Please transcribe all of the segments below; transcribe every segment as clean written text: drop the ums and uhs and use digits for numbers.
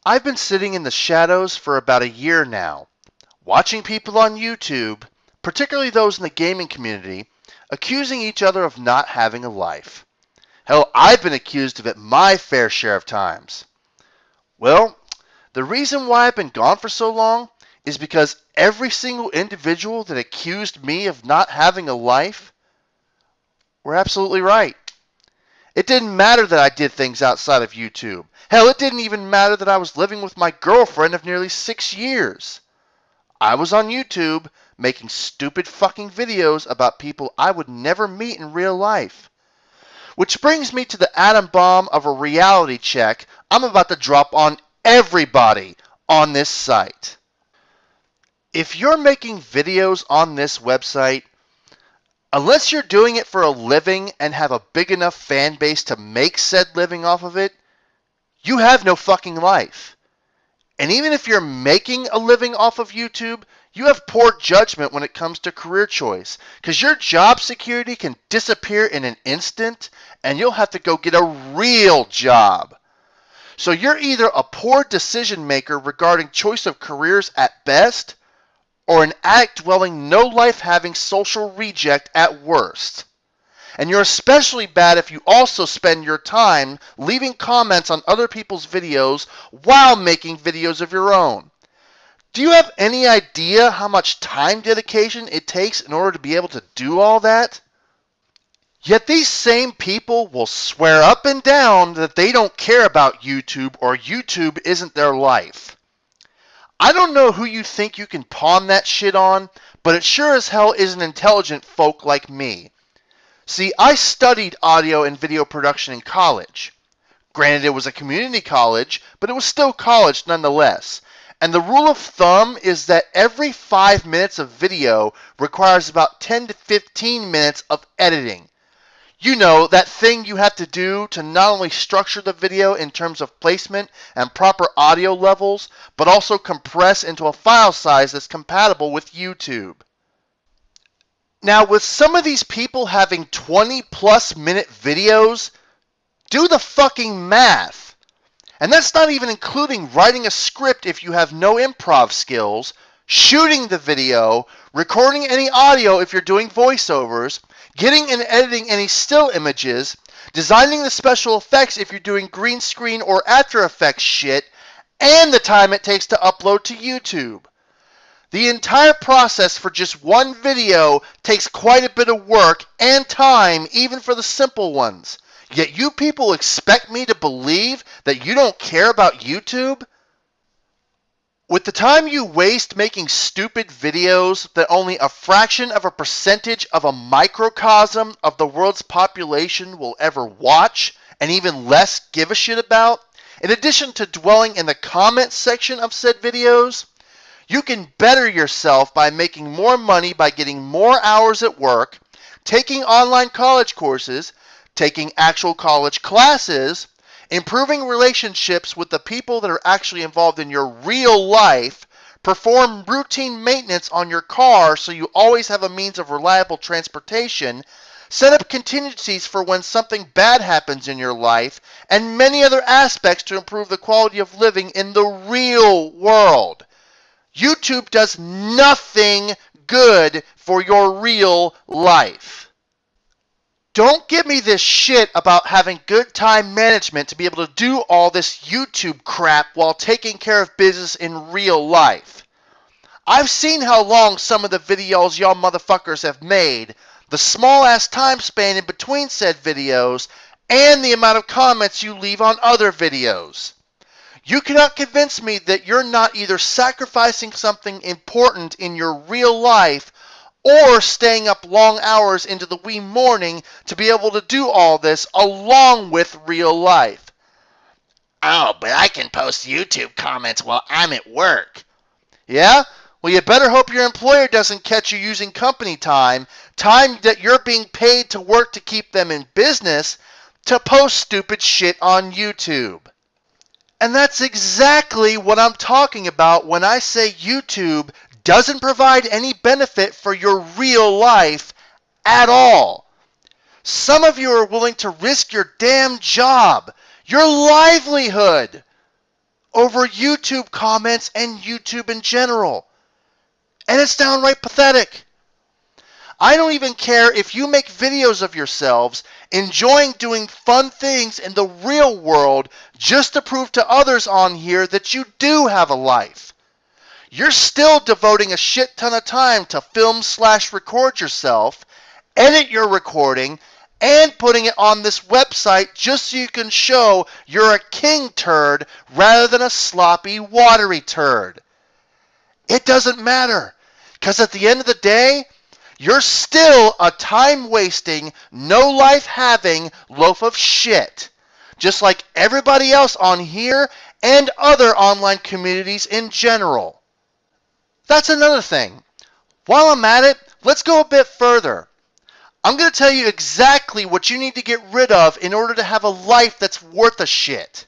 I've been sitting in the shadows for about a year now, watching people on YouTube, particularly those in the gaming community, accusing each other of not having a life. Hell, I've been accused of it my fair share of times. Well, the reason why I've been gone for so long is because every single individual that accused me of not having a life were absolutely right. It didn't matter that I did things outside of YouTube. Hell, it didn't even matter that I was living with my girlfriend of nearly 6 years. I was on YouTube making stupid fucking videos about people I would never meet in real life. Which brings me to the atom bomb of a reality check I'm about to drop on everybody on this site. If you're making videos on this website, unless you're doing it for a living and have a big enough fan base to make said living off of it, you have no fucking life. And even if you're making a living off of YouTube, you have poor judgment when it comes to career choice, because your job security can disappear in an instant and you'll have to go get a real job. So you're either a poor decision maker regarding choice of careers at best, or an addict-dwelling, no-life-having social reject at worst. And you're especially bad if you also spend your time leaving comments on other people's videos while making videos of your own. Do you have any idea how much time dedication it takes in order to be able to do all that? Yet these same people will swear up and down that they don't care about YouTube or YouTube isn't their life. I don't know who you think you can pawn that shit on, but it sure as hell isn't intelligent folk like me. See, I studied audio and video production in college. Granted, it was a community college, but it was still college nonetheless. And the rule of thumb is that every 5 minutes of video requires about 10 to 15 minutes of editing. You know, that thing you have to do to not only structure the video in terms of placement and proper audio levels, but also compress into a file size that's compatible with YouTube. Now, with some of these people having 20 plus minute videos, do the fucking math. And that's not even including writing a script if you have no improv skills, shooting the video, recording any audio if you're doing voiceovers, getting and editing any still images, designing the special effects if you're doing green screen or After Effects shit, and the time it takes to upload to YouTube. The entire process for just one video takes quite a bit of work and time, even for the simple ones. Yet you people expect me to believe that you don't care about YouTube? With the time you waste making stupid videos that only a fraction of a percentage of a microcosm of the world's population will ever watch, and even less give a shit about, in addition to dwelling in the comments section of said videos, you can better yourself by making more money by getting more hours at work, taking online college courses, taking actual college classes, improving relationships with the people that are actually involved in your real life, perform routine maintenance on your car so you always have a means of reliable transportation, set up contingencies for when something bad happens in your life, and many other aspects to improve the quality of living in the real world. YouTube does nothing good for your real life. Don't give me this shit about having good time management to be able to do all this YouTube crap while taking care of business in real life. I've seen how long some of the videos y'all motherfuckers have made, the small ass time span in between said videos, and the amount of comments you leave on other videos. You cannot convince me that you're not either sacrificing something important in your real life or staying up long hours into the wee morning to be able to do all this along with real life. Oh, but I can post YouTube comments while I'm at work. Yeah? Well, you better hope your employer doesn't catch you using company time that you're being paid to work to keep them in business, to post stupid shit on YouTube. And that's exactly what I'm talking about when I say YouTube doesn't provide any benefit for your real life at all. Some of you are willing to risk your damn job, your livelihood, over YouTube comments and YouTube in general. And it's downright pathetic. I don't even care if you make videos of yourselves enjoying doing fun things in the real world just to prove to others on here that you do have a life. You're still devoting a shit ton of time to film/record yourself, edit your recording, and putting it on this website just so you can show you're a king turd rather than a sloppy, watery turd. It doesn't matter, because at the end of the day, you're still a time-wasting, no-life-having loaf of shit, just like everybody else on here and other online communities in general. That's another thing. While I'm at it, let's go a bit further. I'm going to tell you exactly what you need to get rid of in order to have a life that's worth a shit.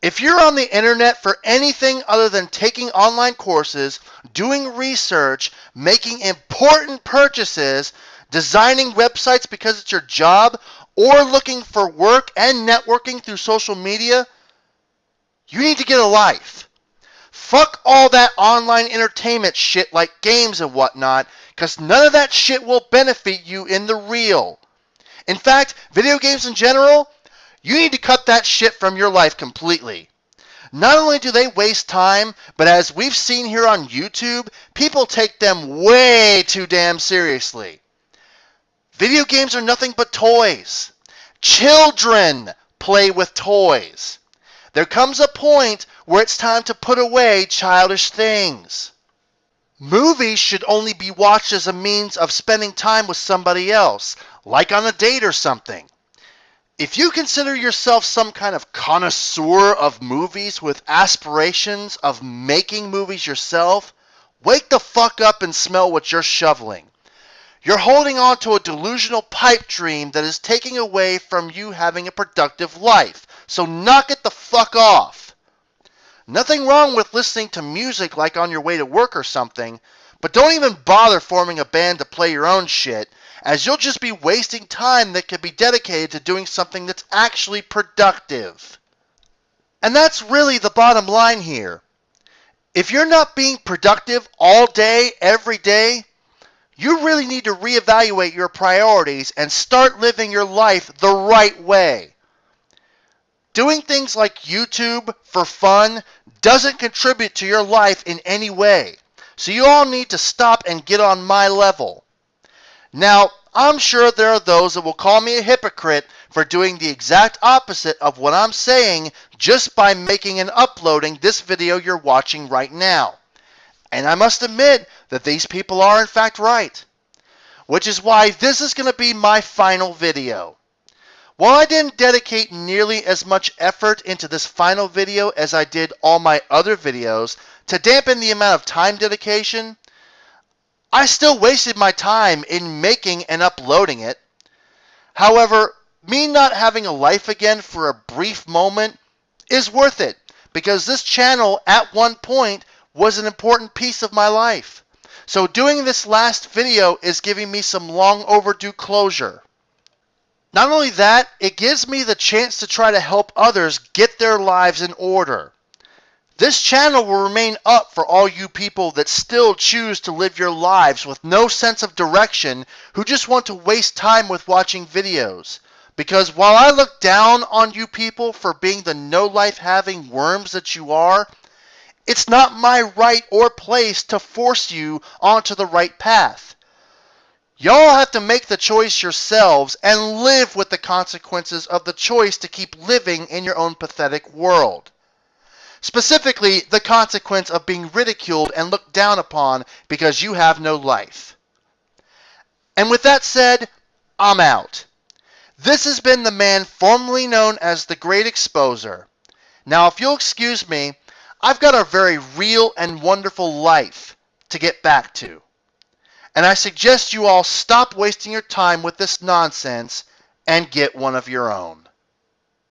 If you're on the internet for anything other than taking online courses, doing research, making important purchases, designing websites because it's your job, or looking for work and networking through social media, you need to get a life. Fuck all that online entertainment shit like games and whatnot, because none of that shit will benefit you in the real. In fact, video games in general, you need to cut that shit from your life completely. Not only do they waste time, but as we've seen here on YouTube, people take them way too damn seriously. Video games are nothing but toys. Children play with toys. There comes a point where it's time to put away childish things. Movies should only be watched as a means of spending time with somebody else, like on a date or something. If you consider yourself some kind of connoisseur of movies with aspirations of making movies yourself, wake the fuck up and smell what you're shoveling. You're holding on to a delusional pipe dream that is taking away from you having a productive life, so knock it the fuck off. Nothing wrong with listening to music like on your way to work or something, but don't even bother forming a band to play your own shit, as you'll just be wasting time that could be dedicated to doing something that's actually productive. And that's really the bottom line here. If you're not being productive all day, every day, you really need to reevaluate your priorities and start living your life the right way. Doing things like YouTube for fun doesn't contribute to your life in any way, so you all need to stop and get on my level. Now, I'm sure there are those that will call me a hypocrite for doing the exact opposite of what I'm saying just by making and uploading this video you're watching right now. And I must admit that these people are in fact right. Which is why this is going to be my final video. While I didn't dedicate nearly as much effort into this final video as I did all my other videos to dampen the amount of time dedication, I still wasted my time in making and uploading it. However, me not having a life again for a brief moment is worth it, because this channel at one point was an important piece of my life. So doing this last video is giving me some long overdue closure. Not only that, it gives me the chance to try to help others get their lives in order. This channel will remain up for all you people that still choose to live your lives with no sense of direction, who just want to waste time with watching videos. Because while I look down on you people for being the no-life-having worms that you are, it's not my right or place to force you onto the right path. Y'all have to make the choice yourselves and live with the consequences of the choice to keep living in your own pathetic world. Specifically, the consequence of being ridiculed and looked down upon because you have no life. And with that said, I'm out. This has been the man formerly known as the Great Exposer. Now, if you'll excuse me, I've got a very real and wonderful life to get back to. And I suggest you all stop wasting your time with this nonsense and get one of your own.